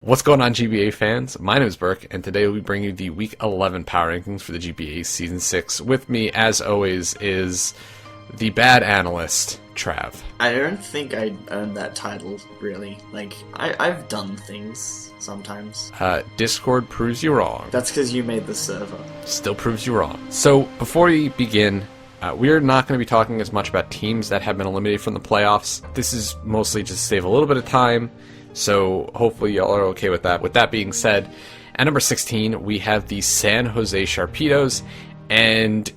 What's going on, GBA fans? My name is Burke, and today we'll be bringing you the Week 11 Power Rankings for the GBA Season 6. With me, as always, is the bad analyst, Trav. I don't think I earned that title, really. I've done things sometimes. Discord proves you wrong. That's because you made the server. Still proves you wrong. So, before we begin, we're not going to be talking as much about teams that have been eliminated from the playoffs. This is mostly just to save a little bit of time. So hopefully y'all are okay with that. With that being said, at number 16, we have the San Jose Sharpedos. And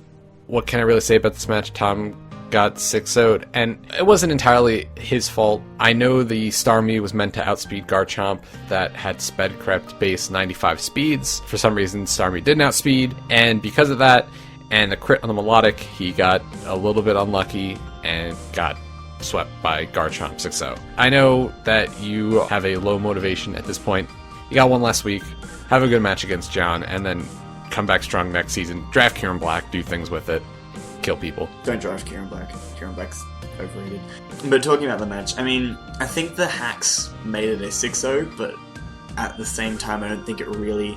what can I really say about this match? Tom got 6-0'd, and it wasn't entirely his fault. I know the Starmie was meant to outspeed Garchomp that had sped crept base 95 speeds. For some reason, Starmie didn't outspeed, and because of that, and the crit on the Melodic, he got a little bit unlucky and got swept by Garchomp 6-0. I know that you have a low motivation at this point. You got one last week. Have a good match against John, and then come back strong next season. Draft Kieran Black, do things with it, kill people. Don't draft Kieran Black. Kieran Black's overrated. But talking about the match, I think the hacks made it a 6-0, but at the same time, I don't think it really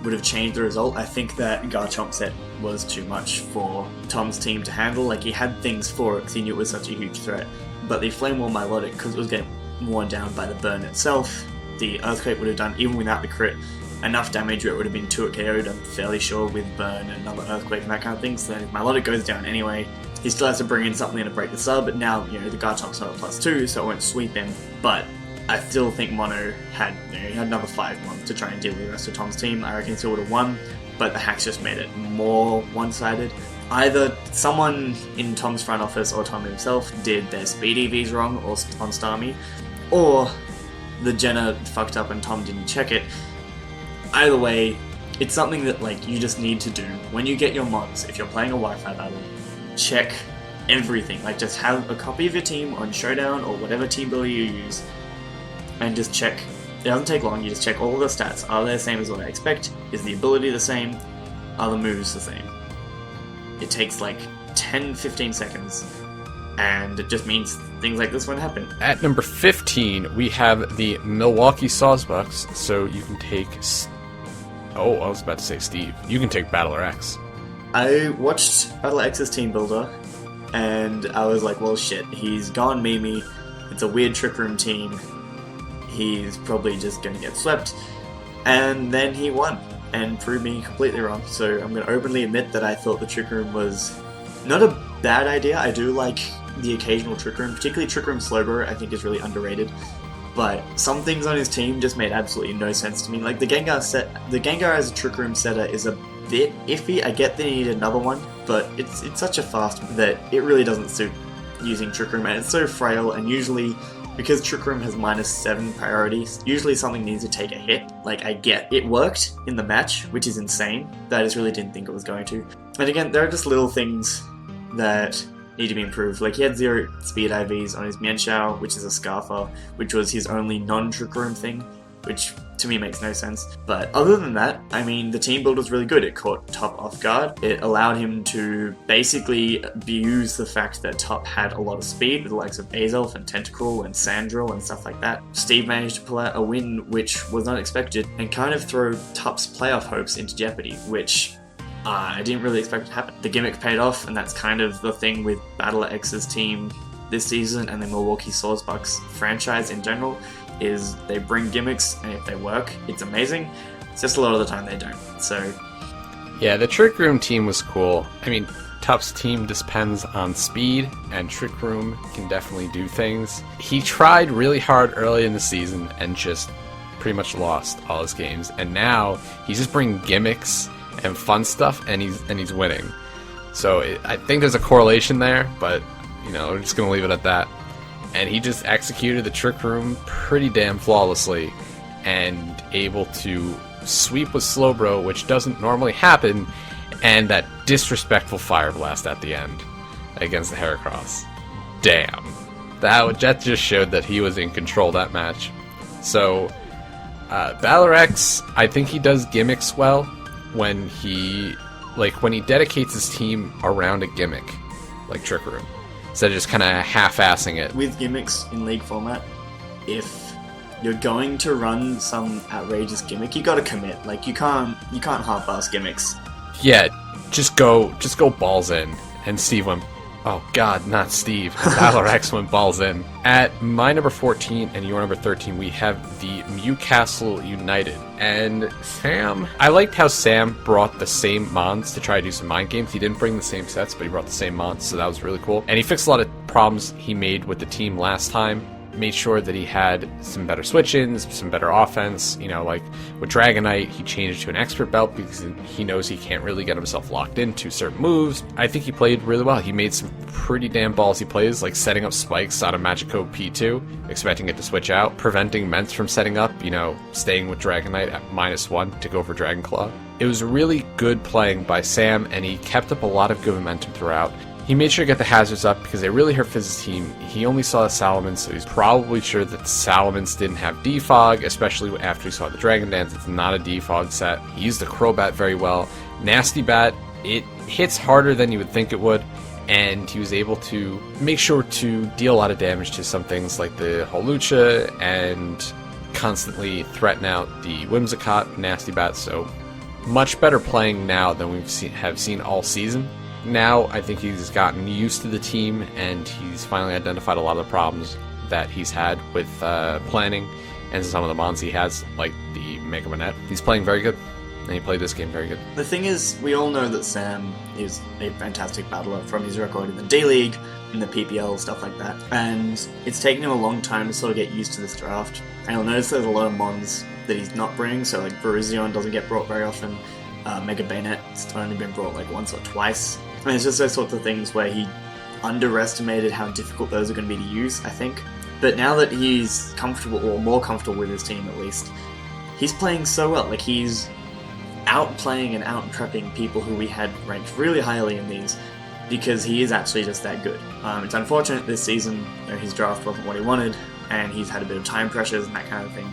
would have changed the result. I think that Garchomp set was too much for Tom's team to handle. He had things for it because he knew it was such a huge threat. But the Flame Wall Milotic, because it was getting worn down by the burn itself, the Earthquake would have done, even without the crit, enough damage where it would have been 2 KO'd, I'm fairly sure, with burn and another Earthquake and that kind of thing. So then if Milotic goes down anyway, he still has to bring in something to break the sub, but now, the Garchomp's not a +2, so it won't sweep him. But I still think Mono had, he had another 5 months to try and deal with the rest of Tom's team. I reckon he still would have won, but the hacks just made it more one-sided. Either someone in Tom's front office or Tom himself did their speed EVs wrong or on Starmie, or the Jenna fucked up and Tom didn't check it. Either way, it's something that you just need to do. When you get your mods, if you're playing a Wi-Fi battle, check everything. Just have a copy of your team on Showdown or whatever team builder you use, and just check. It doesn't take long, you just check all of the stats. Are they the same as what I expect? Is the ability the same? Are the moves the same? It takes 10-15 seconds, and it just means things like this won't happen. At number 15, we have the Milwaukee Sawsbucks, so you can take... Oh, I was about to say Steve. You can take Battler X. I watched Battler X's team builder, and I was like, well shit, he's gone Mimi, it's a weird Trick Room team, he's probably just going to get swept, and then he won and proved me completely wrong. So I'm going to openly admit that I thought the Trick Room was not a bad idea. I do like the occasional Trick Room, particularly Trick Room Slowbro, I think is really underrated, but some things on his team just made absolutely no sense to me. The Gengar as a Trick Room setter is a bit iffy. I get that he needed another one, but it's such a fast that it really doesn't suit using Trick Room, and it's so frail, and usually because Trick Room has -7 priorities, usually something needs to take a hit. I get it worked in the match, which is insane, but I just really didn't think it was going to. And again, there are just little things that need to be improved. He had 0 speed IVs on his Mienshao, which is a Scarfer, which was his only non-Trick Room thing, which to me makes no sense. But other than that, the team build was really good. It caught Top off guard. It allowed him to basically abuse the fact that Top had a lot of speed with the likes of Azelf and Tentacruel and Sandrill and stuff like that. Steve managed to pull out a win which was unexpected and kind of throw Top's playoff hopes into jeopardy, which I didn't really expect to happen. The gimmick paid off, and that's kind of the thing with Battler X's team this season and the Milwaukee Sawsbucks franchise in general, is they bring gimmicks, and if they work, it's amazing. It's just a lot of the time they don't. So yeah, the Trick Room team was cool. Top's team depends on speed, and Trick Room can definitely do things. He tried really hard early in the season and just pretty much lost all his games, and now he's just bringing gimmicks and fun stuff, and he's winning. So I think there's a correlation there, but we're just gonna leave it at that. And he just executed the Trick Room pretty damn flawlessly, and able to sweep with Slowbro, which doesn't normally happen, and that disrespectful Fire Blast at the end against the Heracross. Damn. That just showed that he was in control that match. So, Battler X, I think he does gimmicks well when he dedicates his team around a gimmick, like Trick Room, instead of just kind of half-assing it. with gimmicks in League format, if you're going to run some outrageous gimmick, you gotta commit. Like, you can't half-ass gimmicks. Yeah, just go balls in. And Steve went, oh god, not Steve. Battlerex went balls in. At my number 14 and your number 13, we have the Newcastle United. And Sam, I liked how Sam brought the same mons to try to do some mind games. He didn't bring the same sets, but he brought the same mons, so that was really cool. And he fixed a lot of problems he made with the team last time. Made sure that he had some better switch-ins, some better offense. You know, like with Dragonite, he changed to an expert belt because he knows he can't really get himself locked into certain moves. I think he played really well. He made some pretty damn ballsy plays, like setting up spikes out of Magikarp P2, expecting it to switch out, preventing Ments from setting up, you know, staying with Dragonite at -1 to go for Dragon Claw. It was really good playing by Sam, and he kept up a lot of good momentum throughout. He made sure to get the hazards up because they really hurt Fizz's team. He only saw the Salamence, so he's probably sure that Salamence didn't have Defog, especially after he saw the Dragon Dance. It's not a Defog set. He used the Crobat very well. Nasty Bat, it hits harder than you would think it would, and he was able to make sure to deal a lot of damage to some things like the Holucha and constantly threaten out the Whimsicott, Nasty Bat, so much better playing now than have seen all season. Now, I think he's gotten used to the team, and he's finally identified a lot of the problems that he's had with planning and some of the mons he has, like the Mega Manette. He's playing very good, and he played this game very good. The thing is, we all know that Sam is a fantastic battler from his record in the D-League, in the PPL, stuff like that, and it's taken him a long time to sort of get used to this draft. And you'll notice there's a lot of mons that he's not bringing, so like Varuzion doesn't get brought very often, Mega Bayonet's only been brought like once or twice. And it's just those sorts of things where he underestimated how difficult those are going to be to use, I think. But now that he's comfortable, or more comfortable with his team at least, he's playing so well. Like, he's outplaying and out-prepping people who we had ranked really highly in these, because he is actually just that good. It's unfortunate this season, you know, his draft wasn't what he wanted, and he's had a bit of time pressures and that kind of thing.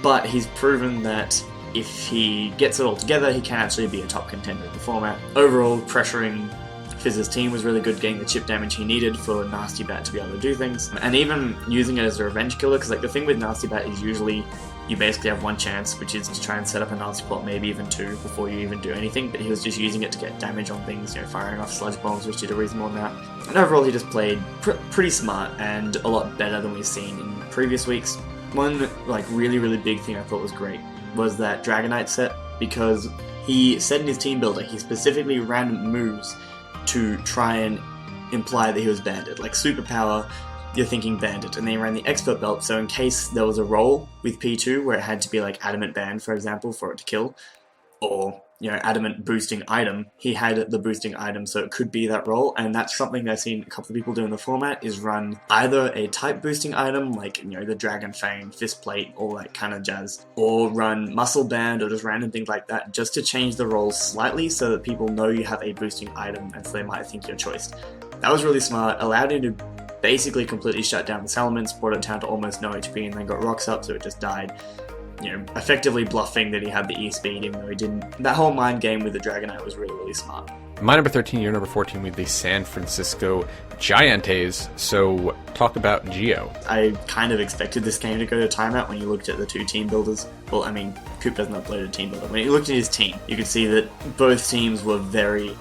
But he's proven that if he gets it all together, he can actually be a top contender in the format. Overall, pressuring Fizz's team was really good, getting the chip damage he needed for Nasty Bat to be able to do things, and even using it as a revenge killer, because like the thing with Nasty Bat is usually you basically have one chance, which is to try and set up a nasty plot, maybe even two, before you even do anything, but he was just using it to get damage on things, you know, firing off sludge bombs, which did a reasonable amount. And overall, he just played pretty smart, and a lot better than we've seen in previous weeks. One, like, really big thing I thought was great was that Dragonite set, because he said in his team builder, he specifically ran moves to try and imply that he was banded. Like superpower, you're thinking banded, and then he ran the expert belt, so in case there was a roll with P2 where it had to be like adamant band, for example, for it to kill, or, you know, adamant boosting item, he had the boosting item, so it could be that roll. And that's something I've seen a couple of people do in the format, is run either a type boosting item, like, you know, the Dragon Fang, Fist Plate, all that kind of jazz, or run Muscle Band, or just random things like that, just to change the rolls slightly so that people know you have a boosting item, and so they might think you're choiced. That was really smart, allowed him to basically completely shut down the Salamence, brought it down to almost no HP, and then got rocks up, so it just died. You know, effectively bluffing that he had the E-Speed, even though he didn't. That whole mind game with the Dragonite was really smart. My number 13, your number 14, with the San Francisco Giants. So, talk about Geo. I kind of expected this game to go to timeout when you looked at the two team builders. Well, I mean, Coop doesn't upload a team builder. When you looked at his team, you could see that both teams were very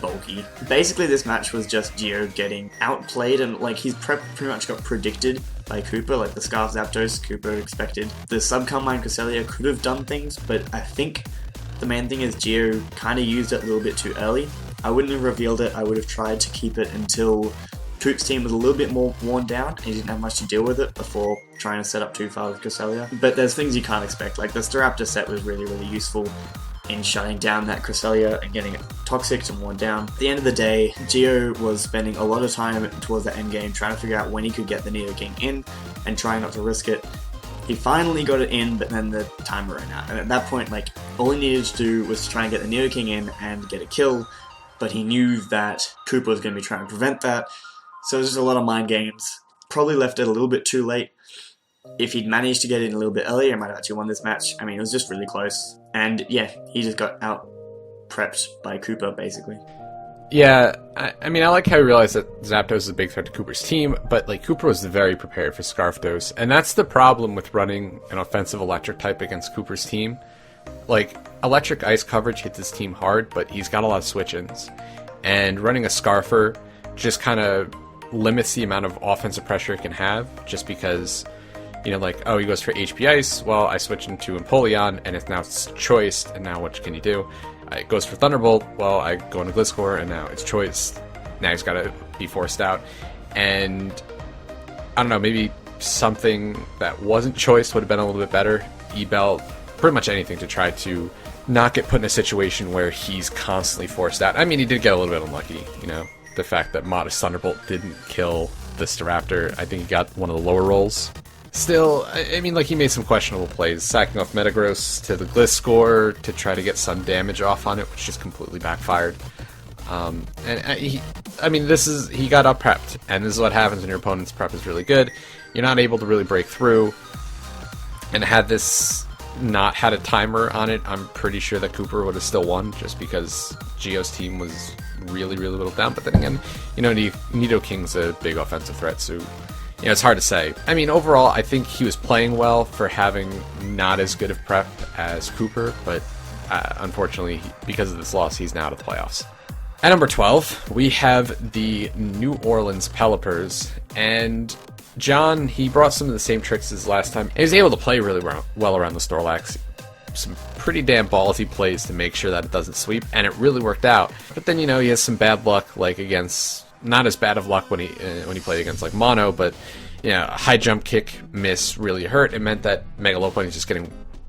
bulky. Basically, this match was just Geo getting outplayed, and like his prep pretty much got predicted by Cooper, like the Scarf Zapdos, Cooper expected. The Subcombine Cresselia could have done things, but I think the main thing is Geo kind of used it a little bit too early. I wouldn't have revealed it, I would have tried to keep it until Coop's team was a little bit more worn down and he didn't have much to deal with it before trying to set up too far with Cresselia. But there's things you can't expect, like the Staraptor set was really useful in shutting down that Cresselia and getting it toxic and worn down. At the end of the day, Geo was spending a lot of time towards the end game trying to figure out when he could get the Nidoking in and trying not to risk it. He finally got it in, but then the timer ran out. And at that point, like, all he needed to do was to try and get the Nidoking in and get a kill, but he knew that Koopa was going to be trying to prevent that. So it was just a lot of mind games. Probably left it a little bit too late. If he'd managed to get it in a little bit earlier, he might have actually won this match. I mean, it was just really close. And yeah, he just got out prepped by Koopa, basically. Yeah, I mean, I like how he realized that Zapdos is a big threat to Cooper's team, but like Cooper was very prepared for Scarfdos, and that's the problem with running an offensive electric type against Cooper's team. Like, electric ice coverage hits his team hard, but he's got a lot of switch-ins, and running a Scarfer just kind of limits the amount of offensive pressure it can have, just because, you know, like, oh, he goes for HP Ice, well, I switch into Empoleon, and it's now choiced, and now what can you do? It goes for Thunderbolt, well, I go into Gliscor, and now it's choiced. Now he's got to be forced out. And, I don't know, maybe something that wasn't choiced would have been a little bit better. E-Belt, pretty much anything to try to not get put in a situation where he's constantly forced out. I mean, he did get a little bit unlucky, you know. The fact that Modest Thunderbolt didn't kill the Staraptor, I think he got one of the lower rolls. Still, I mean, like, he made some questionable plays, sacking off Metagross to the Gliscor to try to get some damage off on it, which just completely backfired. He got up prepped, and this is what happens when your opponent's prep is really good. You're not able to really break through, and had this not had a timer on it, I'm pretty sure that Cooper would have still won, just because Geo's team was really, really little down. But then again, you know, Nidoking's a big offensive threat, so, you know, it's hard to say. I mean, overall, I think he was playing well for having not as good of prep as Cooper, but unfortunately, because of this loss, he's now out of the playoffs. At number 12, we have the New Orleans Pelipers, and John, he brought some of the same tricks as last time. He was able to play really well around the Snorlax. Some pretty damn ballsy plays to make sure that it doesn't sweep, and it really worked out. But then, you know, he has some bad luck, like against, not as bad of luck when he played against like Mono, but, you know, a high jump kick miss really hurt. It meant that Megalopunny is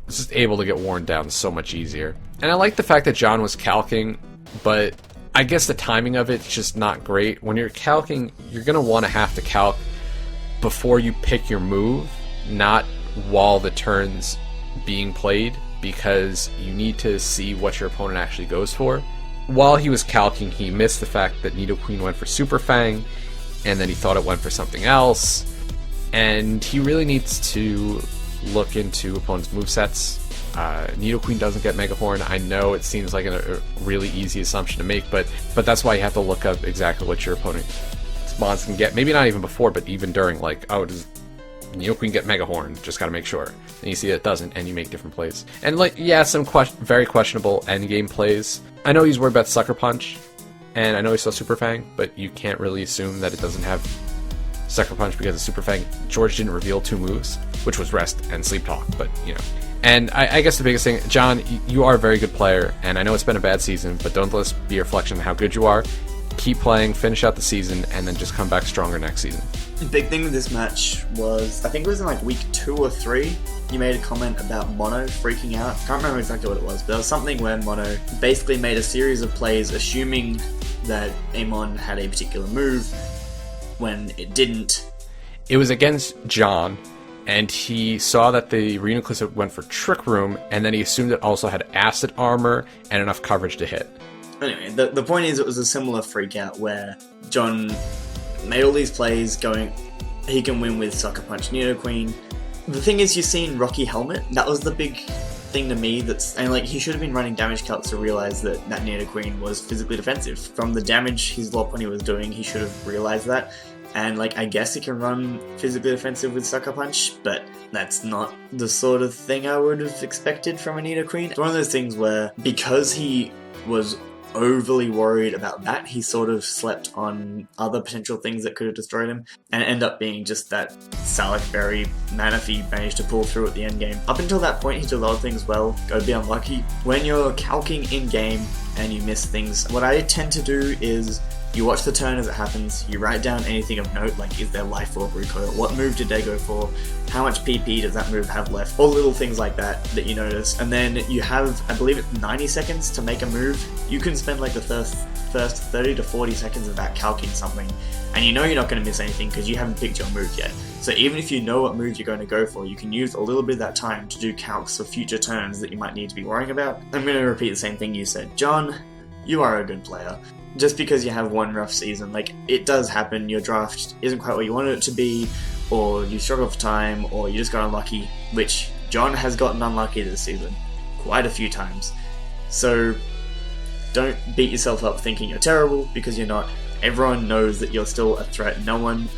just able to get worn down so much easier. And I like the fact that John was calcing, but I guess the timing of it's just not great. When you're calcing, you're gonna want to have to calc before you pick your move, not while the turn's being played, because you need to see what your opponent actually goes for. While he was calcing, he missed the fact that Nidoqueen went for Super Fang, and then he thought it went for something else, and he really needs to look into opponent's movesets. Nidoqueen doesn't get Mega Horn. I know it seems like a really easy assumption to make, but that's why you have to look up exactly what your opponent's mons can get. Maybe not even before, but even during, like, oh, does Nidoqueen get Mega Horn? Just gotta make sure. And you see it doesn't, and you make different plays. And, like, yeah, some very questionable endgame plays. I know he's worried about Sucker Punch, and I know he saw Super Fang, but you can't really assume that it doesn't have Sucker Punch because of Super Fang. George didn't reveal two moves, which was Rest and Sleep Talk, but, you know. And I guess the biggest thing, John, you are a very good player, and I know it's been a bad season, but don't let this be a reflection of how good you are. Keep playing, finish out the season, and then just come back stronger next season. The big thing with this match was, I think it was in like week 2 or 3, you made a comment about Mono freaking out. I can't remember exactly what it was, but there was something where Mono basically made a series of plays assuming that Amon had a particular move when it didn't. It was against John, and he saw that the Reuniclus went for Trick Room, and then he assumed it also had Acid Armor and enough coverage to hit. Anyway, the point is, it was a similar freak out where John made all these plays going, he can win with Sucker Punch Nidoqueen. The thing is, you've seen Rocky Helmet, that was the big thing to me, and like, he should have been running damage calcs to realize that Nidoqueen was physically defensive. From the damage his Lopunny was doing, he should have realized that. And, like, I guess he can run physically defensive with Sucker Punch, but that's not the sort of thing I would have expected from a Nidoqueen. It's one of those things where, because he was overly worried about that, he sort of slept on other potential things that could have destroyed him, and it ended up being just that Salak Berry Manaphy managed to pull through at the end game. Up until that point, he did a lot of things well. Go be unlucky. When you're calcing in-game and you miss things, what I tend to do is you watch the turn as it happens, you write down anything of note, like is there Life Orb recoil, what move did they go for, how much PP does that move have left, all little things like that you notice, and then you have, I believe it's 90 seconds to make a move. You can spend like the first 30 to 40 seconds of that calcing something, and you know you're not going to miss anything because you haven't picked your move yet. So even if you know what move you're going to go for, you can use a little bit of that time to do calcs for future turns that you might need to be worrying about. I'm going to repeat the same thing you said. John, you are a good player. Just because you have one rough season, like, it does happen, your draft isn't quite what you wanted it to be, or you struggle for time, or you just got unlucky, which John has gotten unlucky this season quite a few times. So don't beat yourself up thinking you're terrible, because you're not. Everyone knows that you're still a threat. No one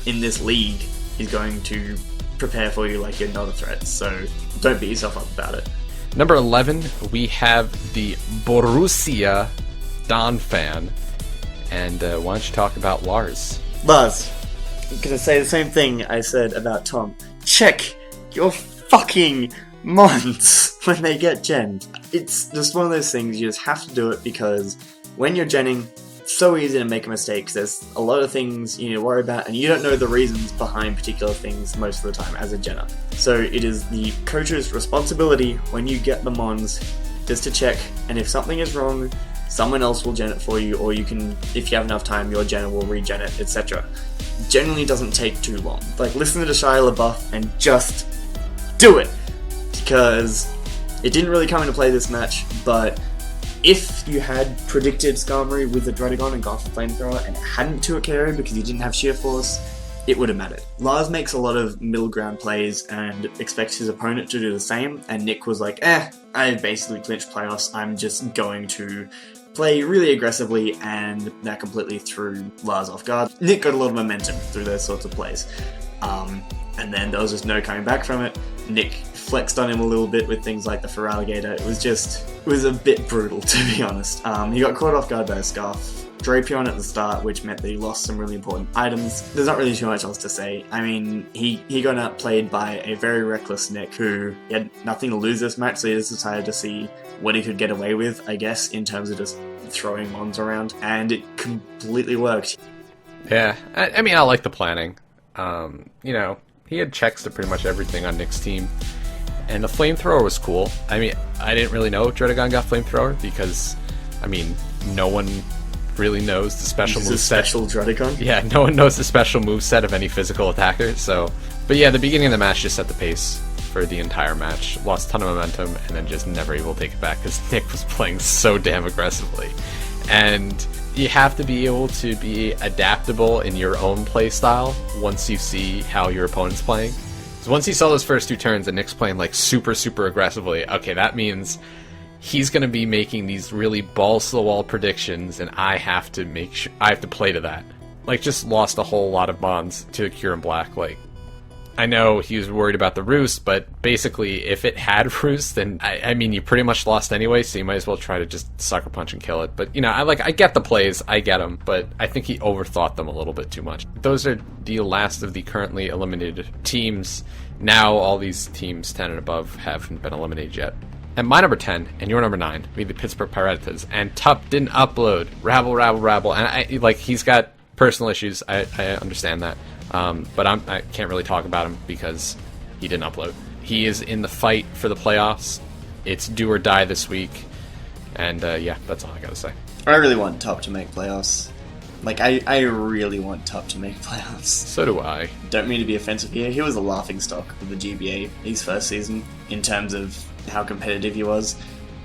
in this league is going to prepare for you like you're not a threat, so don't beat yourself up about it. Number 11, we have the Borussia Don fan. And why don't you talk about Lars? Lars, I'm gonna say the same thing I said about Tom. Check your fucking mons when they get genned. It's just one of those things, you just have to do it, because when you're genning, it's so easy to make a mistake. There's a lot of things you need to worry about, and you don't know the reasons behind particular things most of the time as a genner. So it is the coach's responsibility when you get the mons just to check, and if something is wrong, someone else will gen it for you, or you can, if you have enough time, your genner will regen it, etc. Generally doesn't take too long. Like, listen to Shia LaBeouf and just do it! Because it didn't really come into play this match, but if you had predicted Skarmory with the Druddigon and gone for Flamethrower and it hadn't 2-hit KO because you didn't have Sheer Force, it would have mattered. Lars makes a lot of middle ground plays and expects his opponent to do the same, and Nick was like, I basically clinched playoffs, I'm just going to play really aggressively, and that completely threw Lars off guard. Nick got a lot of momentum through those sorts of plays. And then there was just no coming back from it. Nick flexed on him a little bit with things like the Feraligatr. It was a bit brutal, to be honest. He got caught off guard by a Scarf Drapion at the start, which meant that he lost some really important items. There's not really too much else to say. I mean, he got outplayed by a very reckless Nick, who he had nothing to lose this match, so he just decided to see what he could get away with, I guess, in terms of just throwing mons around, and it completely worked. Yeah, I mean, I like the planning. He had checks to pretty much everything on Nick's team, and the Flamethrower was cool. I mean, I didn't really know Druddigon got Flamethrower, because, I mean, no one really knows the special moveset. Special Druddigon? Yeah, no one knows the special moveset of any physical attacker, so... But yeah, the beginning of the match just set the pace for the entire match. Lost a ton of momentum, and then just never able to take it back, because Nick was playing so damn aggressively. And you have to be able to be adaptable in your own play style once you see how your opponent's playing. So once you saw those first 2 turns and Nick's playing like super aggressively, okay, that means he's going to be making these really balls to the wall predictions, and I have to play to that. Like, just lost a whole lot of bonds to Cure and Black. Like, I know he was worried about the Roost, but basically, if it had Roost, then, I mean, you pretty much lost anyway, so you might as well try to just Sucker Punch and kill it. But, I get the plays, I get them, but I think he overthought them a little bit too much. Those are the last of the currently eliminated teams. Now, all these teams 10 and above haven't been eliminated yet. And my number 10, and your number 9, be the Pittsburgh Piratas, and Tup didn't upload. Rabble, and he's got personal issues, I understand that. But I can't really talk about him because he didn't upload. He is in the fight for the playoffs. It's do or die this week. And yeah, that's all I gotta say. I really want Tup to make playoffs. Like, I really want Tup to make playoffs. So do I. Don't mean to be offensive here. He was a laughingstock of the GBA his first season in terms of how competitive he was.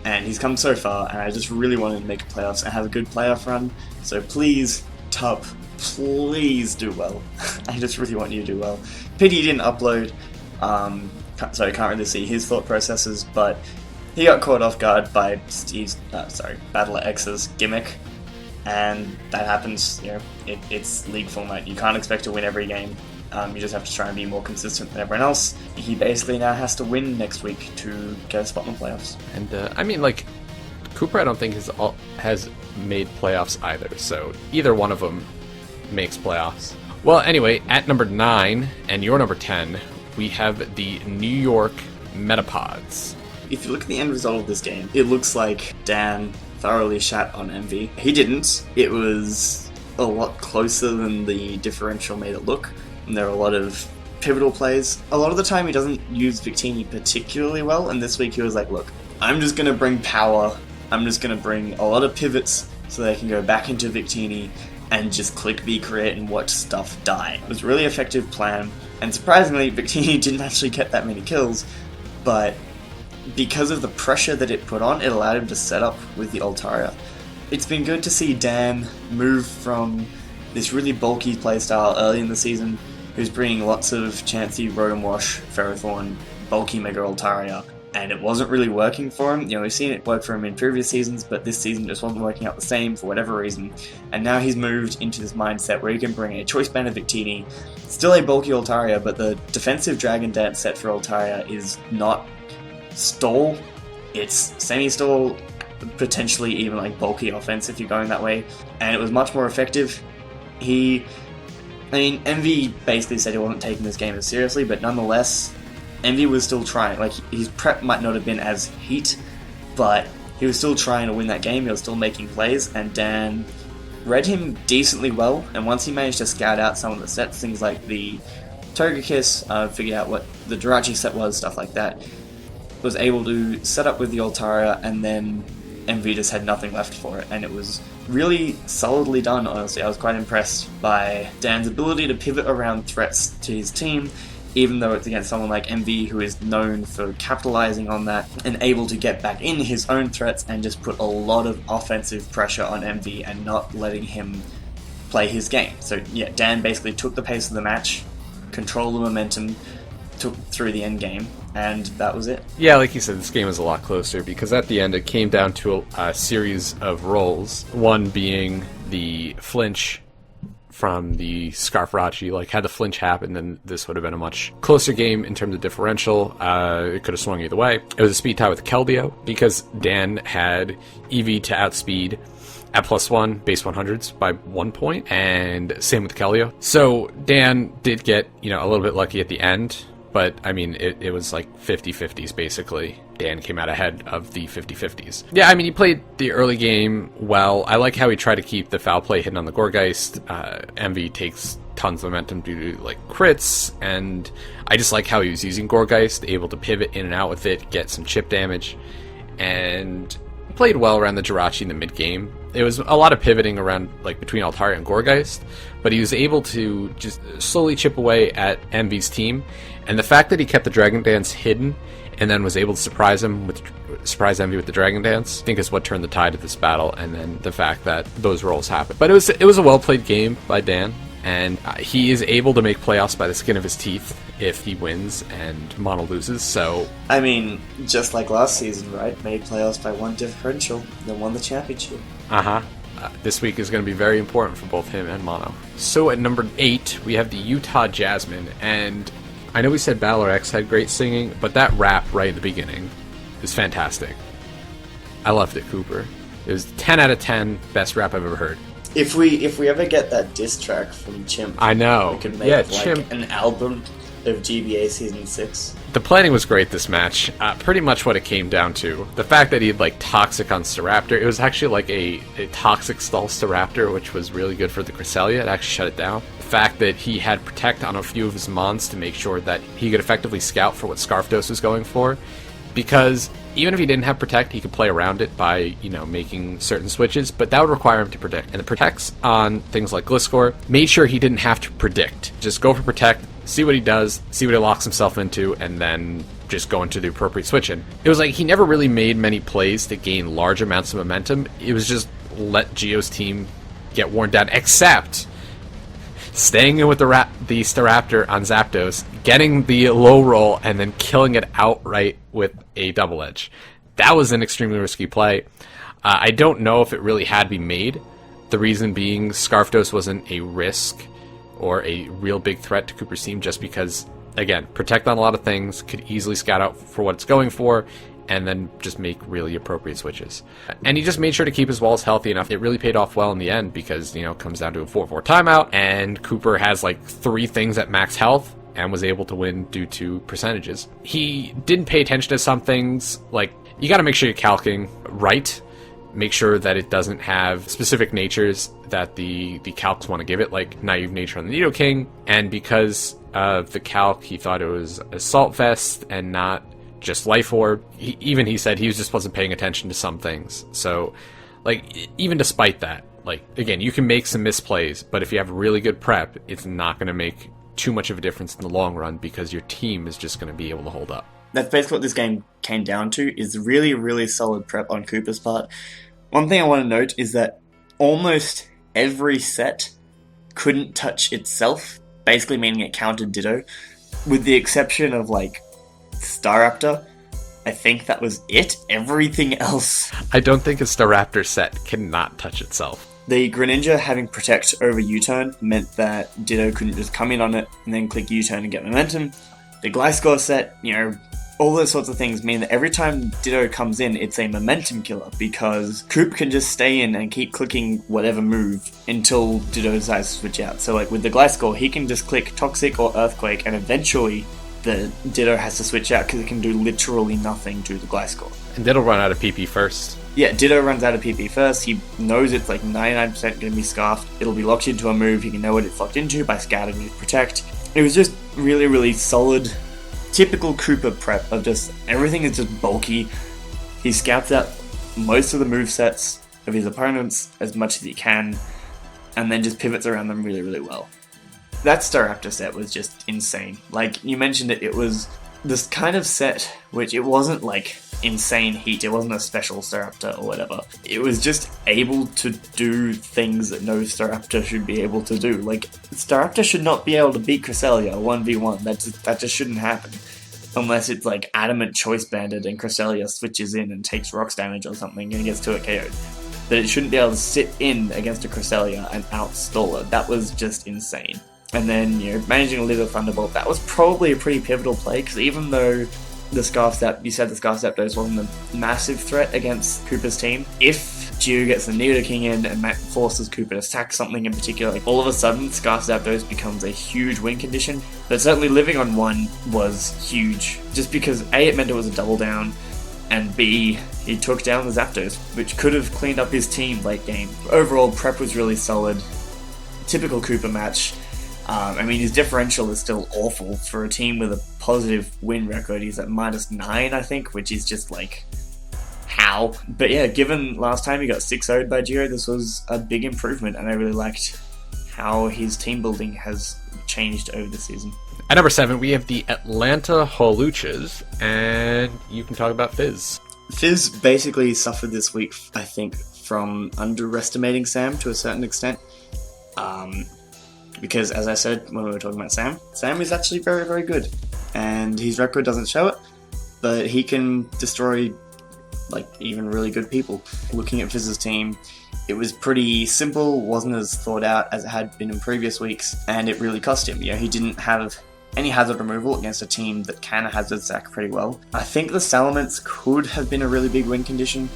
And he's come so far, and I just really want him to make a playoffs and have a good playoff run. So please, Tup, please do well. I just really want you to do well. Pity he didn't upload, so I can't really see his thought processes, but he got caught off guard by Battler X's gimmick, and that happens. It's league format. You can't expect to win every game. You just have to try and be more consistent than everyone else. He basically now has to win next week to get a spot in the playoffs. And I mean, like, Cooper I don't think has made playoffs either, so either one of them makes playoffs. Well, anyway, at number 9 and your number 10, we have the New York Metapods. If you look at the end result of this game, it looks like Dan thoroughly shat on MV. He didn't. It was a lot closer than the differential made it look. And there are a lot of pivotal plays. A lot of the time he doesn't use Victini particularly well, and this week he was like, look, I'm just going to bring power. I'm just going to bring a lot of pivots so they can go back into Victini and just click V create and watch stuff die. It was a really effective plan, and surprisingly, Victini didn't actually get that many kills, but because of the pressure that it put on, it allowed him to set up with the Altaria. It's been good to see Dan move from this really bulky playstyle early in the season, who's bringing lots of Chansey, Rotom Wash, Ferrothorn, bulky Mega Altaria, and it wasn't really working for him. We've seen it work for him in previous seasons, but this season just wasn't working out the same for whatever reason. And now he's moved into this mindset where he can bring a Choice Band of Victini, still a bulky Altaria, but the defensive Dragon Dance set for Altaria is not stall, it's semi-stall, potentially even like bulky offense if you're going that way, and it was much more effective. Envy basically said he wasn't taking this game as seriously, but nonetheless, Envy was still trying. Like, his prep might not have been as heat, but he was still trying to win that game. He was still making plays, and Dan read him decently well. And once he managed to scout out some of the sets, things like the Togekiss, figure out what the Jirachi set was, stuff like that, was able to set up with the Altaria, and then Envy just had nothing left for it. And it was really solidly done, honestly. I was quite impressed by Dan's ability to pivot around threats to his team, even though it's against someone like Envy, who is known for capitalizing on that and able to get back in his own threats and just put a lot of offensive pressure on Envy and not letting him play his game. So yeah, Dan basically took the pace of the match, controlled the momentum, took through the end game, and that was it. Yeah, like you said, this game was a lot closer because at the end it came down to a series of rolls. One being the flinch from the Scarfrachi. Like, had the flinch happen, then this would have been a much closer game in terms of differential. It could have swung either way. It was a speed tie with Keldeo because Dan had EV to outspeed at +1 base 100s by 1 point, and same with Keldeo. So Dan did get, a little bit lucky at the end, but I mean, it was like 50-50s basically. Dan came out ahead of the 50-50s. Yeah, I mean, he played the early game well. I like how he tried to keep the foul play hidden on the Gourgeist. Envy takes tons of momentum due to like crits, and I just like how he was using Gourgeist, able to pivot in and out with it, get some chip damage, and played well around the Jirachi in the mid game. It was a lot of pivoting around, like, between Altaria and Gourgeist, but he was able to just slowly chip away at Envy's team, and the fact that he kept the Dragon Dance hidden and then was able to surprise Envy with the Dragon Dance, I think is what turned the tide of this battle, and then the fact that those rolls happened. But it was a well-played game by Dan, and he is able to make playoffs by the skin of his teeth if he wins and Mono loses, so... I mean, just like last season, right? Made playoffs by one differential, then won the championship. This week is going to be very important for both him and Mono. So at number 8, we have the Utah Jasmine, and I know we said Battler X had great singing, but that rap right at the beginning is fantastic. I loved it, Cooper. It was 10 out of 10, best rap I've ever heard. If we ever get that diss track from Chimp, I know. We could make Chimp. An album of GBA Season 6. The planning was great this match. Pretty much what it came down to. The fact that he had, like, Toxic on Staraptor. It was actually like a Toxic stall Staraptor, which was really good for the Cresselia. It actually shut it down. The fact that he had Protect on a few of his Mons to make sure that he could effectively scout for what Scarfdos was going for. Because even if he didn't have Protect, he could play around it by, making certain switches, but that would require him to predict. And the Protects on things like Gliscor made sure he didn't have to predict. Just go for Protect, see what he does, see what he locks himself into, and then just go into the appropriate switch in. It was like he never really made many plays to gain large amounts of momentum. It was just let Geo's team get worn down, except staying in with the Staraptor on Zapdos, getting the low roll, and then killing it outright with a double edge. That was an extremely risky play. I don't know if it really had to be made. The reason being Scarfdos wasn't a risk or a real big threat to Cooper's team, just because, again, Protect on a lot of things, could easily scout out for what it's going for, and then just make really appropriate switches. And he just made sure to keep his walls healthy enough. It really paid off well in the end because, it comes down to a 4-4 timeout, and Cooper has like 3 things at max health and was able to win due to percentages. He didn't pay attention to some things, like, you gotta make sure you're calcing right. Make sure that it doesn't have specific natures that the calcs want to give it, like Naive Nature on the Nidoking, and because of the calc, he thought it was Assault Vest and not just Life Orb. He said he just wasn't paying attention to some things. So, like, even despite that, like, again, you can make some misplays, but if you have really good prep, it's not going to make too much of a difference in the long run because your team is just going to be able to hold up. That's basically what this game came down to, is really, really solid prep on Cooper's part. One thing I want to note is that almost every set couldn't touch itself, basically meaning it countered Ditto, with the exception of, like, Staraptor, I think that was it. Everything else. I don't think a Staraptor set cannot touch itself. The Greninja having Protect over U-Turn meant that Ditto couldn't just come in on it and then click U-Turn and get momentum. The Gliscor set, all those sorts of things mean that every time Ditto comes in, it's a momentum killer, because Coop can just stay in and keep clicking whatever move until Ditto decides to switch out. So like with the Gliscor, he can just click Toxic or Earthquake, and eventually the Ditto has to switch out because it can do literally nothing to the Gliscor. And Ditto run out of PP first. Yeah, Ditto runs out of PP first. He knows it's like 99% going to be Scarfed. It'll be locked into a move. He can know what it's locked into by scouting with Protect. It was just really, really solid. Typical Cooper prep of just everything is just bulky. He scouts out most of the movesets of his opponents as much as he can, and then just pivots around them really, really well. That Staraptor set was just insane. Like, you mentioned it was this kind of set which it wasn't like insane heat, it wasn't a special Staraptor or whatever. It was just able to do things that no Staraptor should be able to do. Like, Staraptor should not be able to beat Cresselia 1v1. That just shouldn't happen. Unless it's like Adamant Choice Banded and Cresselia switches in and takes rocks damage or something and gets to it KO'd. That it shouldn't be able to sit in against a Cresselia and outstall it. That was just insane. And then, managing to live a Thunderbolt, that was probably a pretty pivotal play, because even though the Scarf Zapdos wasn't a massive threat against Koopa's team, if Geo gets the Nidoking in and forces Koopa to sack something in particular, like all of a sudden Scarf Zapdos becomes a huge win condition. But certainly living on 1 was huge, just because A, it meant it was a double down, and B, he took down the Zapdos, which could have cleaned up his team late game. Overall, prep was really solid. Typical Koopa match. His differential is still awful for a team with a positive win record. He's at -9, I think, which is just like, how? But yeah, given last time he got 6-0'd by Geo, this was a big improvement, and I really liked how his team building has changed over the season. At number 7, we have the Atlanta Hawluchas, and you can talk about Fizz. Fizz basically suffered this week, I think, from underestimating Sam to a certain extent. Because, as I said when we were talking about Sam is actually very, very good. And his record doesn't show it, but he can destroy, even really good people. Looking at Fizz's team, it was pretty simple, wasn't as thought out as it had been in previous weeks, and it really cost him. He didn't have any hazard removal against a team that can hazard sack pretty well. I think the Salamence could have been a really big win condition,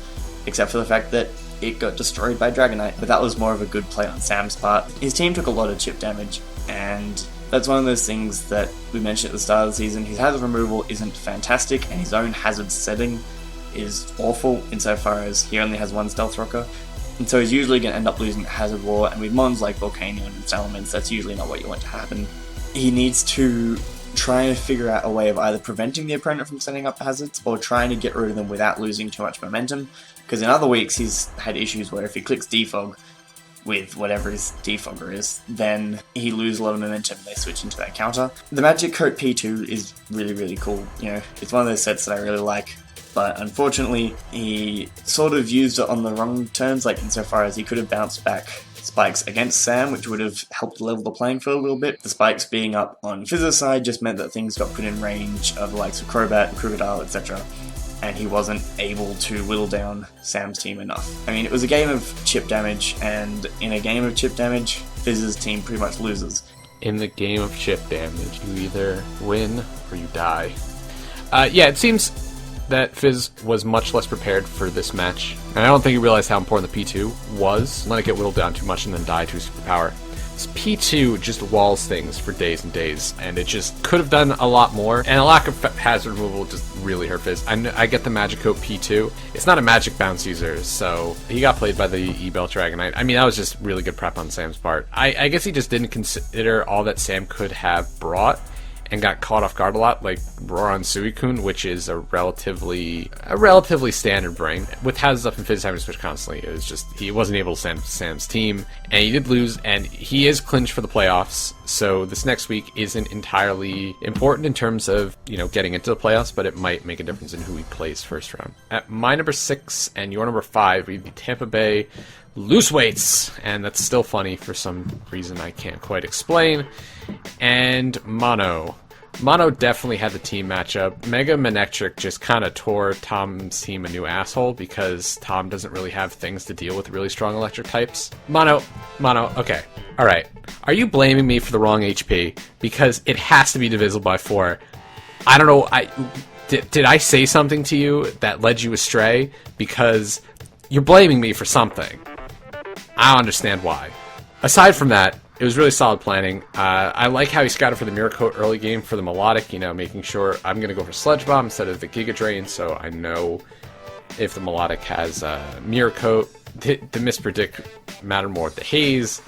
except for the fact that it got destroyed by Dragonite, but that was more of a good play on Sam's part. His team took a lot of chip damage, and that's one of those things that we mentioned at the start of the season. His hazard removal isn't fantastic, and his own hazard setting is awful insofar as he only has one Stealth Rocker, and so he's usually going to end up losing Hazard War, and with mons like Volcanion and Salamence, that's usually not what you want to happen. He needs to try and figure out a way of either preventing the opponent from setting up hazards, or trying to get rid of them without losing too much momentum. Because in other weeks, he's had issues where if he clicks Defog with whatever his Defogger is, then he loses a lot of momentum and they switch into that counter. The Magic Coat P2 is really, really cool. It's one of those sets that I really like. But unfortunately, he sort of used it on the wrong terms, insofar as he could have bounced back spikes against Sam, which would have helped level the playing field a little bit. The spikes being up on Fizz's side just meant that things got put in range of the likes of Crobat, Crocodile, etc. And he wasn't able to whittle down Sam's team enough. It was a game of chip damage, and in a game of chip damage, Fizz's team pretty much loses. In the game of chip damage, you either win or you die. It seems that Fizz was much less prepared for this match, and I don't think he realized how important the P2 was. Let it get whittled down too much and then die to his superpower. This P2 just walls things for days and days, and it just could have done a lot more, and a lack of hazard removal just really hurt Fizz. I get the Magikarp P2. It's not a magic bounce user, so he got played by the E-Belt Dragonite. That was just really good prep on Sam's part. I guess he just didn't consider all that Sam could have brought, and got caught off guard a lot, like Roaron Suicune, which is a relatively standard bring. With hazards up and Fizz having to switch constantly, it was just, he wasn't able to send Sam's team, and he did lose, and he is clinched for the playoffs, so this next week isn't entirely important in terms of, getting into the playoffs, but it might make a difference in who he plays first round. At my number 6 and your number 5, we have the Tampa Bay Loose Weights, and that's still funny for some reason I can't quite explain, and Mono. Mono definitely had the team matchup. Mega Manectric just kind of tore Tom's team a new asshole because Tom doesn't really have things to deal with really strong electric types. Mono, okay, alright. Are you blaming me for the wrong HP? Because it has to be divisible by 4. I don't know, did I say something to you that led you astray? Because you're blaming me for something. I don't understand why. Aside from that, it was really solid planning. I like how he scouted for the Mirror Coat early game for the Melodic, making sure I'm going to go for Sludge Bomb instead of the Giga Drain, so I know if the Melodic has Mirror Coat. The Mispredict mattered more with the Haze.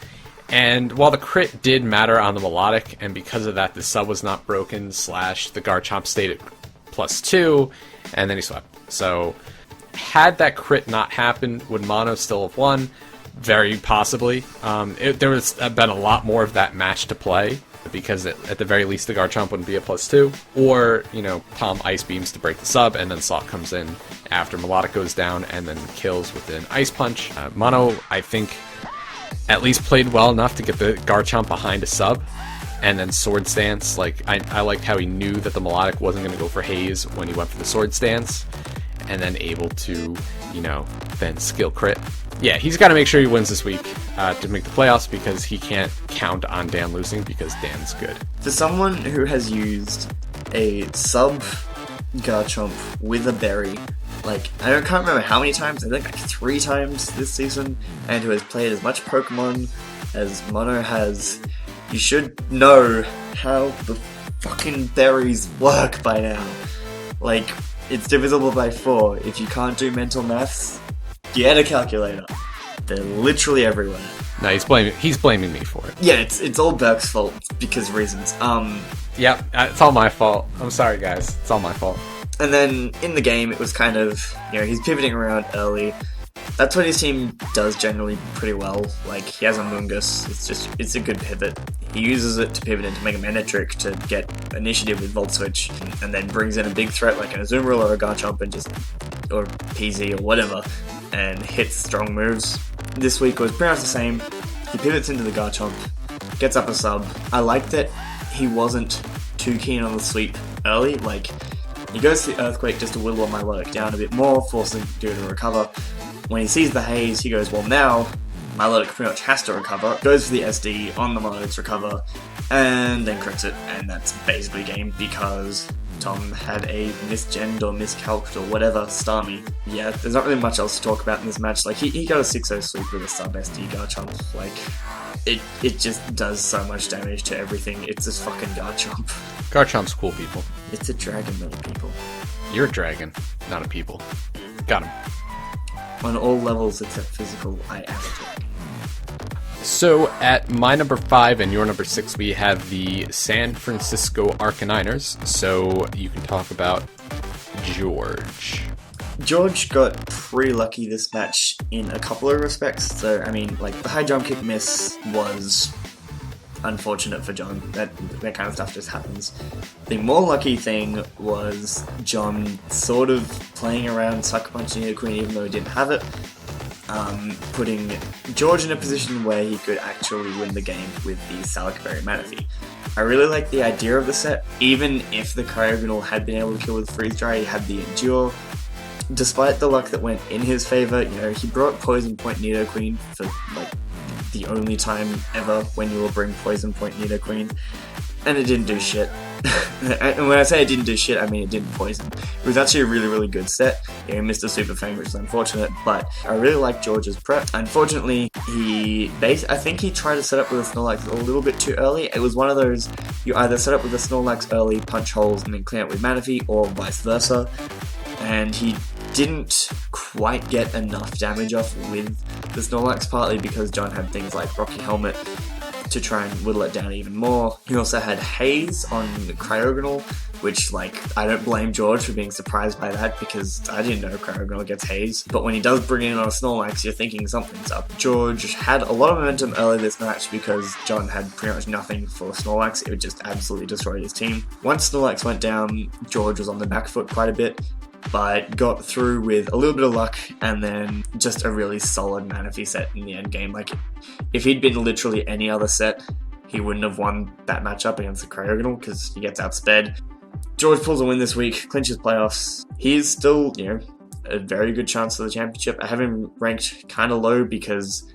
And while the crit did matter on the Melodic, and because of that the sub was not broken, / the Garchomp stayed at +2, and then he swept. So, had that crit not happened, would Mono still have won? Very possibly. There was been a lot more of that match to play, because at the very least the Garchomp wouldn't be a +2. Or, Tom Ice Beams to break the sub, and then Salt comes in after Melodic goes down, and then kills with an Ice Punch. Mono, I think, at least played well enough to get the Garchomp behind a sub, and then Sword Stance. I liked how he knew that the Melodic wasn't going to go for Haze when he went for the Sword Stance, and then able to, then skill crit. Yeah, he's got to make sure he wins this week to make the playoffs, because he can't count on Dan losing, because Dan's good. For someone who has used a sub Garchomp with a berry, I can't remember how many times, I think 3 times this season, and who has played as much Pokemon as Mono has, you should know how the fucking berries work by now. It's divisible by 4. If you can't do mental maths, get a calculator. They're literally everywhere. No, he's blaming me for it. Yeah, it's all Burke's fault because reasons. Yep, it's all my fault. I'm sorry, guys. It's all my fault. And then in the game, it was kind of, he's pivoting around early. That's what his team does generally pretty well. He has a Mungus. It's a good pivot. He uses it to pivot into Mega Manectric to get initiative with Volt Switch, and then brings in a big threat like an Azumarill or a Garchomp or PZ or whatever, and hits strong moves. This week was pretty much the same. He pivots into the Garchomp, gets up a sub. I like that he wasn't too keen on the sweep early. He goes to the Earthquake just to whittle my Milotic down a bit more, forcing Duo to recover. When he sees the Haze, he goes, well, now Milotic pretty much has to recover. Goes for the SD on the Milotic's recover, and then crits it, and that's basically game, because Tom had a misgenned or miscalced or whatever Starmie. Yeah, there's not really much else to talk about in this match. He got a 6-0 sweep with a sub SD Garchomp. It just does so much damage to everything. It's this fucking Garchomp. Garchomp's cool, people. It's a dragon, little people. You're a dragon, not a people. Got him. On all levels except physical, I am a dragon. So at my number 5 and your number 6, we have the San Francisco Arcaniners. So you can talk about George. George got pretty lucky this match in a couple of respects. So, the high jump kick miss was unfortunate for John. That kind of stuff just happens. The more lucky thing was John sort of playing around Sucker Punching a Queen even though he didn't have it, putting George in a position where he could actually win the game with the Salaciberry Manaphy. I really like the idea of the set. Even if the Cryogonal had been able to kill with Freeze Dry, he had the Endure. Despite the luck that went in his favor, he brought Poison Point Nidoqueen for the only time ever when you will bring Poison Point Nidoqueen, and it didn't do shit. And when I say it didn't do shit, I mean it didn't poison. It was actually a really, really good set. He missed a Super Fang, which is unfortunate, but I really like George's prep. Unfortunately, I think he tried to set up with a Snorlax a little bit too early. It was one of those, you either set up with a Snorlax early, punch holes, and then clean up with Manaphy, or vice versa. And he didn't quite get enough damage off with the Snorlax, partly because John had things like Rocky Helmet to try and whittle it down even more. He also had Haze on the Cryogonal, which, I don't blame George for being surprised by that, because I didn't know Cryogonal gets Haze. But when he does bring it in on a Snorlax, you're thinking something's up. George had a lot of momentum early this match because John had pretty much nothing for Snorlax. It would just absolutely destroy his team. Once Snorlax went down, George was on the back foot quite a bit, but got through with a little bit of luck, and then just a really solid Manaphy set in the end game. If he'd been literally any other set, he wouldn't have won that matchup against the Cryogonal because he gets outsped. George pulls a win this week, clinches playoffs. He's still, a very good chance for the championship. I have him ranked kind of low because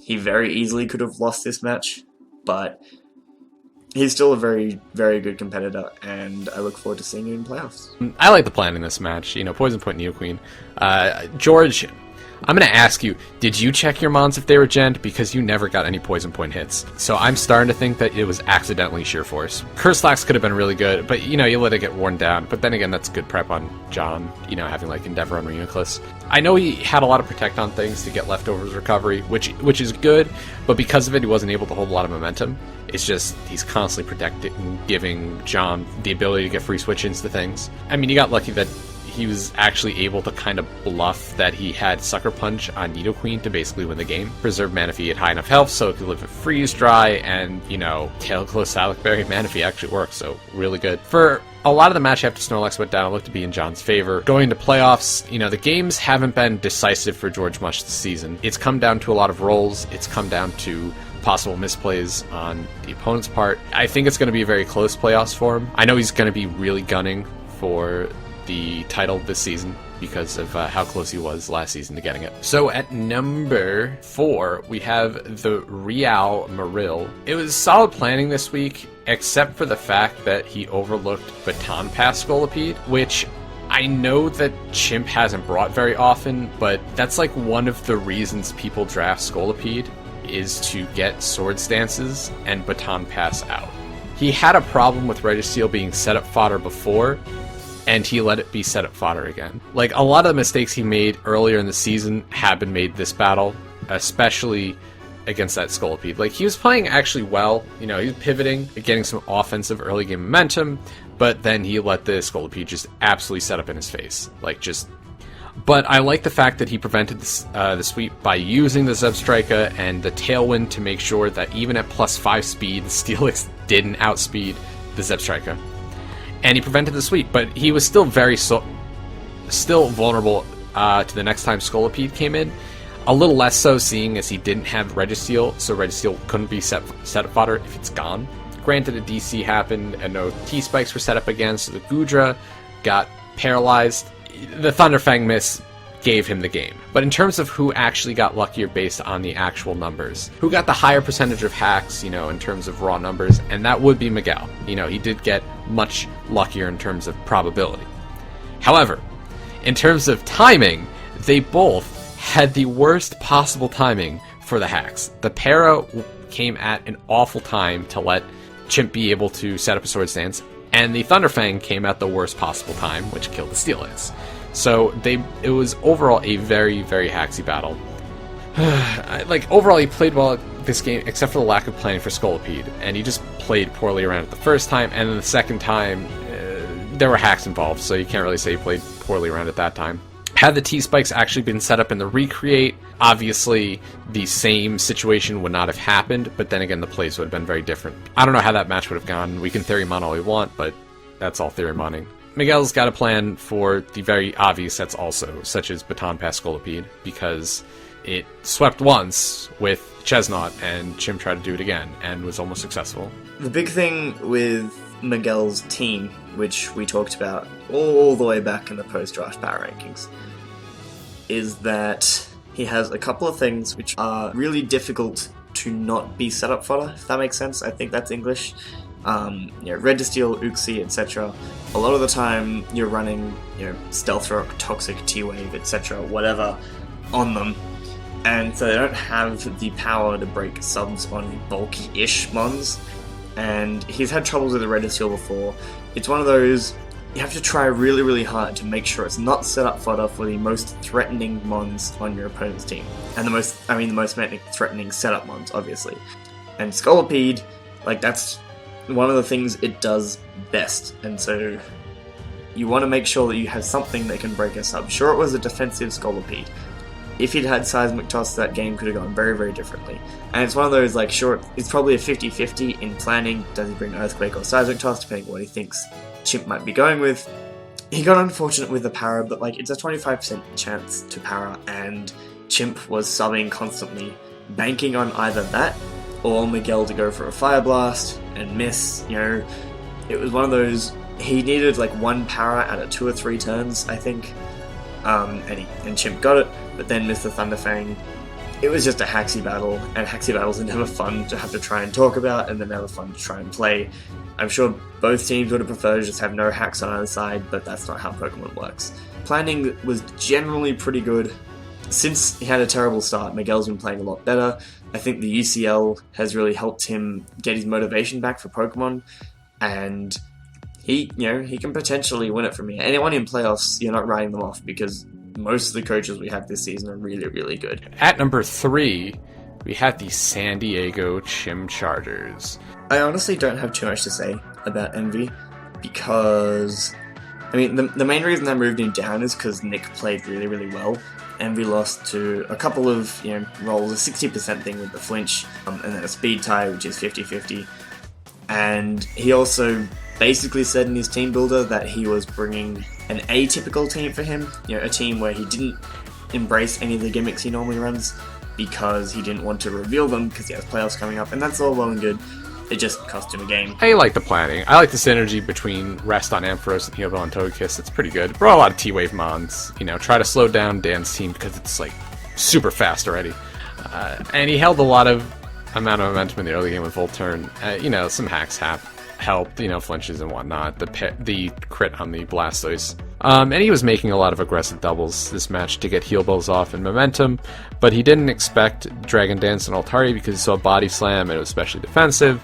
he very easily could have lost this match, but he's still a very, very good competitor, and I look forward to seeing him in playoffs. I like the plan in this match. Poison Point Neoqueen. George, I'm going to ask you, did you check your mons if they were gent? Because you never got any Poison Point hits. So I'm starting to think that it was accidentally Sheer Force. Curse could have been really good, but, you let it get worn down. But then again, that's good prep on John, having, Endeavor on Reuniclus. I know he had a lot of Protect on things to get Leftovers recovery, which is good, but because of it, he wasn't able to hold a lot of momentum. It's just, he's constantly protecting, giving John the ability to get free switch-ins to things. I mean, he got lucky that he was actually able to kind of bluff that he had Sucker Punch on Nidoqueen to basically win the game. Preserve Manaphy at high enough health so it could live at Freeze Dry, and, Tail Close Salac Berry Manaphy actually worked, so really good. For a lot of the match after Snorlax went down, it looked to be in John's favor. Going to playoffs, the games haven't been decisive for George much this season. It's come down to a lot of rolls. It's come down to possible misplays on the opponent's part. I think it's going to be a very close playoffs for him. I know he's going to be really gunning for the title this season because of how close he was last season to getting it. So at number 4, we have the Real Marill. It was solid planning this week, except for the fact that he overlooked Baton Pass Scolipede, which I know that Chimp hasn't brought very often, but that's one of the reasons people draft Scolipede, is to get Sword Stances and Baton Pass out. He had a problem with Registeel being setup fodder before, and he let it be setup fodder again. A lot of the mistakes he made earlier in the season have been made this battle, especially against that Scolipede. He was playing actually well, he was pivoting, getting some offensive early game momentum, but then he let the Scolipede just absolutely set up in his face. But I like the fact that he prevented the sweep by using the Zebstrika and the Tailwind to make sure that even at +5 speed, the Steelix didn't outspeed the Zebstrika. And he prevented the sweep, but he was still still vulnerable to the next time Scolipede came in. A little less so, seeing as he didn't have Registeel, so Registeel couldn't be set up fodder if it's gone. Granted, a DC happened, and no T-Spikes were set up again, so the Goodra got paralyzed. The Thunderfang miss gave him the game. But in terms of who actually got luckier based on the actual numbers, who got the higher percentage of hacks, in terms of raw numbers, and that would be Miguel. He did get much luckier in terms of probability. However, in terms of timing, they both had the worst possible timing for the hacks. The Para came at an awful time to let Chimp be able to set up a Sword Stance, and the Thunderfang came at the worst possible time, which killed the Steelix. So it was overall a very, very hacksy battle. Overall, he played well at this game, except for the lack of planning for Scolipede, and he just played poorly around it the first time, and then the second time, there were hacks involved, so you can't really say he played poorly around it that time. Had the T-Spikes actually been set up in the Recreate, obviously the same situation would not have happened, but then again, the plays would have been very different. I don't know how that match would have gone. We can theory mon all we want, but that's all theory moning. Miguel's got a plan for the very obvious sets also, such as Baton Pass Scolipede, because it swept once with Chesnaught, and Chimp tried to do it again, and was almost successful. The big thing with Miguel's team, which we talked about all the way back in the post-draft power rankings, is that he has a couple of things which are really difficult to not be set up fodder, if that makes sense. I think that's English. Registeel, Uxie, etc. A lot of the time you're running, Stealth Rock, Toxic, T-Wave, etc., whatever, on them. And so they don't have the power to break subs on bulky-ish mons. And he's had troubles with the Registeel before. It's one of those, you have to try really, really hard to make sure it's not set up fodder for the most threatening mons on your opponent's team. And the most threatening setup mons, obviously. And Scolipede, that's one of the things it does best. And so you want to make sure that you have something that can break a sub. Sure, it was a defensive Scolipede. If he'd had Seismic Toss, that game could have gone very, very differently. And it's one of those, sure, it's probably a 50-50 in planning. Does he bring Earthquake or Seismic Toss, depending on what he thinks Chimp might be going with. He got unfortunate with the Para, but, it's a 25% chance to Para, and Chimp was subbing constantly, banking on either that, or Miguel to go for a Fire Blast and miss. It was one of those, he needed like one power out of 2 or 3 turns, I think, and Chimp got it, but then missed the Thunder Fang. It was just a Haxie battle, and Haxie battles are never fun to have to try and talk about, and they're never fun to try and play. I'm sure both teams would have preferred to just have no hacks on either side, but that's not how Pokemon works. Planning was generally pretty good. Since he had a terrible start, Miguel's been playing a lot better. I think the UCL has really helped him get his motivation back for Pokemon, and he can potentially win it from here. Anyone in playoffs, you're not writing them off, because most of the coaches we have this season are really, really good. At number 3, we had the San Diego Chimchargers. I honestly don't have too much to say about Envy, because, the main reason I moved him down is because Nick played really, really well. Envy lost to a couple of rolls, a 60% thing with the flinch, and then a speed tie, which is 50-50. And he also basically said in his team builder that he was bringing an atypical team for him, a team where he didn't embrace any of the gimmicks he normally runs because he didn't want to reveal them because he has playoffs coming up, and that's all well and good. It just cost him a game. I like the planning. I like the synergy between Rest on Ampharos and Heal Bell on Togekiss. It's pretty good. Brought a lot of T-Wave Mons. Try to slow down Dan's team because it's like super fast already. And he held a lot of amount of momentum in the early game with Volturn. Some hacks helped, flinches and whatnot. The crit on the Blastoise. And he was making a lot of aggressive doubles this match to get Heal Bells off and momentum, but he didn't expect Dragon Dance and Altaria because he saw Body Slam and it was especially defensive.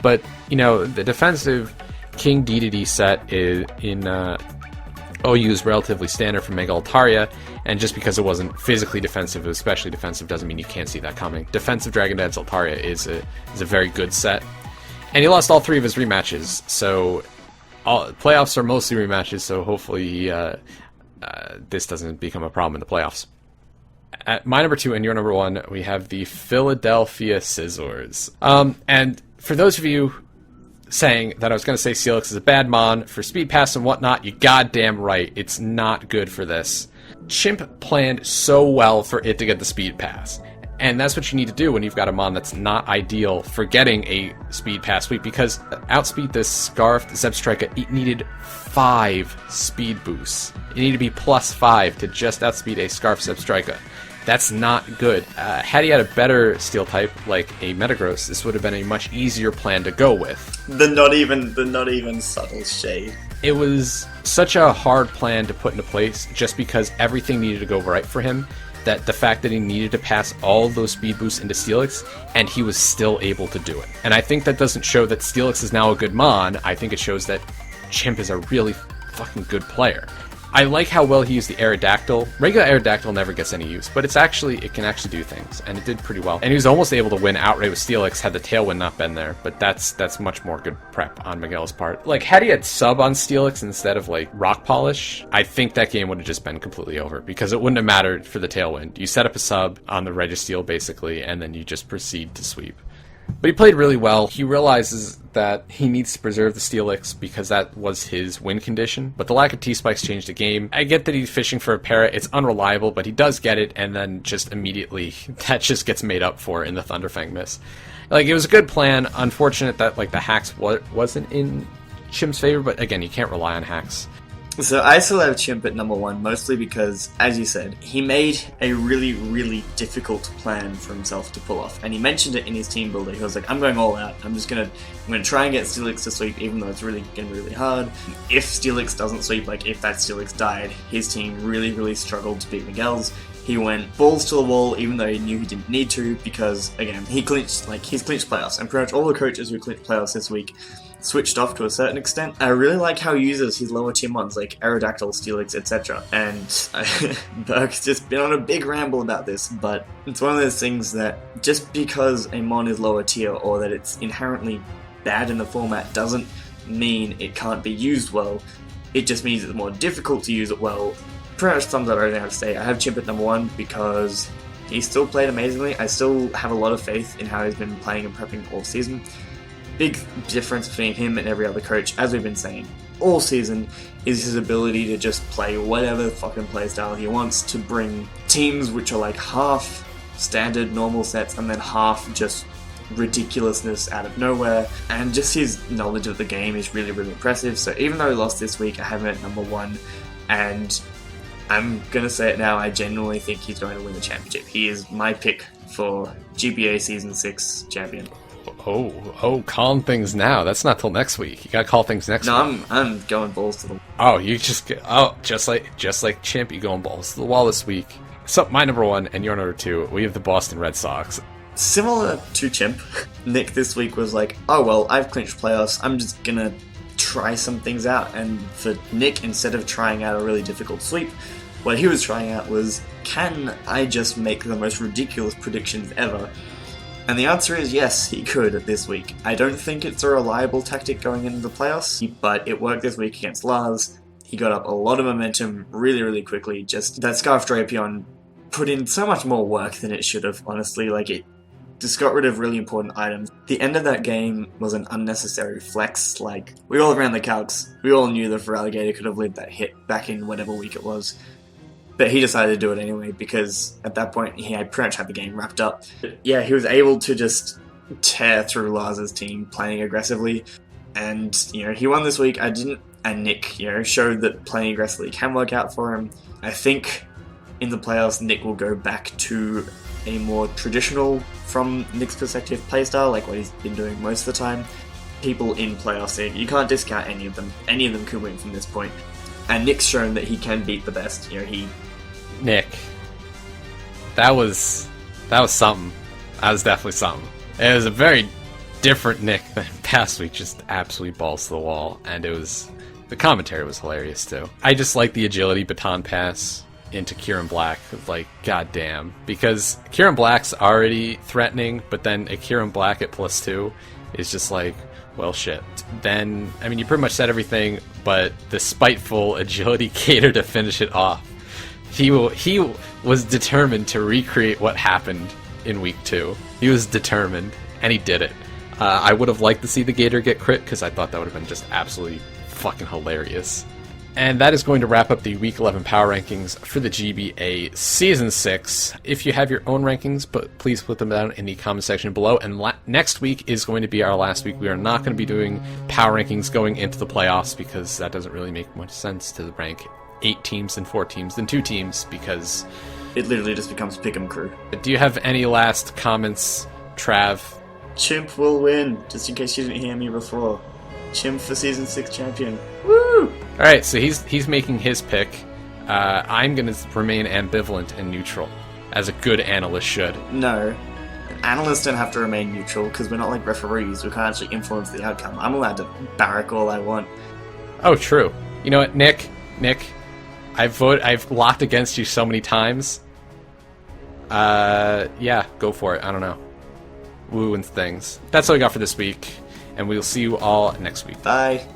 But, the defensive King DDD set in OU is relatively standard for Mega Altaria, and just because it wasn't physically defensive, it was especially defensive, doesn't mean you can't see that coming. Defensive Dragon Dance Altaria is a very good set. And he lost all 3 of his rematches, so playoffs are mostly rematches, so hopefully this doesn't become a problem in the playoffs. At my number 2 and your number 1, we have the Philadelphia Scizors. And for those of you saying that I was going to say Steelix is a bad mon for Speed Pass and whatnot, you're goddamn right. It's not good for this. Chimp planned so well for it to get the Speed Pass. And that's what you need to do when you've got a mon that's not ideal for getting a Speed Pass sweep, because outspeed this Scarf, the Zebstrika, it needed 5 speed boosts. It needed to be +5 to just outspeed a Scarf Zebstrika. That's not good. Had he had a better steel type, like a Metagross, this would have been a much easier plan to go with. The not even subtle shade. It was such a hard plan to put into place just because everything needed to go right for him, that the fact that he needed to pass all those speed boosts into Steelix, and he was still able to do it. And I think that doesn't show that Steelix is now a good mon. I think it shows that Chimp is a really fucking good player. I like how well he used the Aerodactyl. Regular Aerodactyl never gets any use, but it can actually do things, and it did pretty well. And he was almost able to win outright with Steelix had the Tailwind not been there, but that's much more good prep on Miguel's part. Like, had he had sub on Steelix instead of, like, Rock Polish, I think that game would have just been completely over, because it wouldn't have mattered for the Tailwind. You set up a sub on the Registeel, basically, and then you just proceed to sweep. But he played really well. He realizes that he needs to preserve the Steelix because that was his win condition. But the lack of T-Spikes changed the game. I get that he's fishing for a Parrot. It's unreliable, but he does get it, and then just immediately that just gets made up for in the Thunderfang miss. Like, it was a good plan. Unfortunate that, like, the hacks wasn't in Chimp's favor, but again, you can't rely on hacks. So I still have Chimp at number 1, mostly because, as you said, he made a really, really difficult plan for himself to pull off. And he mentioned it in his team builder. He was like, I'm going all out. I'm gonna try and get Steelix to sweep, even though it's really gonna be really hard. If Steelix doesn't sweep, like if that Steelix died, his team really, really struggled to beat Miguel's. He went balls to the wall, even though he knew he didn't need to, because, again, he's clinched playoffs. And pretty much all the coaches who clinched playoffs this week switched off to a certain extent. I really like how he uses his lower tier mons like Aerodactyl, Steelix, etc. And Burke's just been on a big ramble about this, but it's one of those things that just because a mon is lower tier or that it's inherently bad in the format doesn't mean it can't be used well. It just means it's more difficult to use it well. Pretty much sums up everything I have to say. I have Chimp at number 1 because he still played amazingly. I still have a lot of faith in how he's been playing and prepping all season. Big difference between him and every other coach, as we've been saying all season, is his ability to just play whatever fucking playstyle he wants to bring teams which are like half standard normal sets and then half just ridiculousness out of nowhere, and just his knowledge of the game is really, really impressive. So even though he lost this week, I have him at number 1, and I'm gonna say it now, I genuinely think he's going to win the championship. He is my pick for GBA Season 6 champion. Calling things now. That's not till next week. You gotta call things next week. No, I'm going balls to the wall. Oh, you just get, just like Chimp, you going balls to the wall this week. So my number 1 and your number 2, we have the Boston Red Sox. Similar to Chimp, Nick this week was like, oh well, I've clinched playoffs, I'm just gonna try some things out. And for Nick, instead of trying out a really difficult sweep, what he was trying out was, can I just make the most ridiculous predictions ever? And the answer is yes, he could this week. I don't think it's a reliable tactic going into the playoffs, but it worked this week against Lars. He got up a lot of momentum really, really quickly. Just that Scarf Drapion put in so much more work than it should have, honestly. Like, it just got rid of really important items. The end of that game was an unnecessary flex. Like, we all ran the calcs. We all knew that Feraligatr could have lived that hit back in whatever week it was. But he decided to do it anyway, because at that point he had pretty much had the game wrapped up. But yeah, he was able to just tear through Lars's team, playing aggressively. And, he won this week. And Nick, showed that playing aggressively can work out for him. I think in the playoffs, Nick will go back to a more traditional, from Nick's perspective, playstyle, like what he's been doing most of the time. People in playoffs, you can't discount any of them. Any of them could win from this point. And Nick's shown that he can beat the best. Nick, that was something. That was definitely something. It was a very different Nick than past week, just absolutely balls to the wall, and the commentary was hilarious too. I just like the agility baton pass into Kieran Black, like, goddamn, because Kieran Black's already threatening, but then a Kieran Black at +2 is just like, well, shit. Then, you pretty much said everything, but the spiteful agility Gator to finish it off. He was determined to recreate what happened in week 2. He was determined, and he did it. I would have liked to see the Gator get crit, because I thought that would have been just absolutely fucking hilarious. And that is going to wrap up the Week 11 Power Rankings for the GBA Season 6. If you have your own rankings, but please put them down in the comment section below. And next week is going to be our last week. We are not going to be doing Power Rankings going into the playoffs, because that doesn't really make much sense to rank 8 teams and 4 teams and 2 teams, because it literally just becomes Pick'em Crew. Do you have any last comments, Trav? Chimp will win, just in case you didn't hear me before. Chimp for Season 6 champion. Woo! Alright, so he's making his pick. I'm going to remain ambivalent and neutral, as a good analyst should. No. Analysts don't have to remain neutral, because we're not like referees. We can't actually influence the outcome. I'm allowed to barrack all I want. Oh, true. You know what, Nick, I've locked against you so many times. Yeah, go for it. I don't know. Woo and things. That's all we got for this week, and we'll see you all next week. Bye.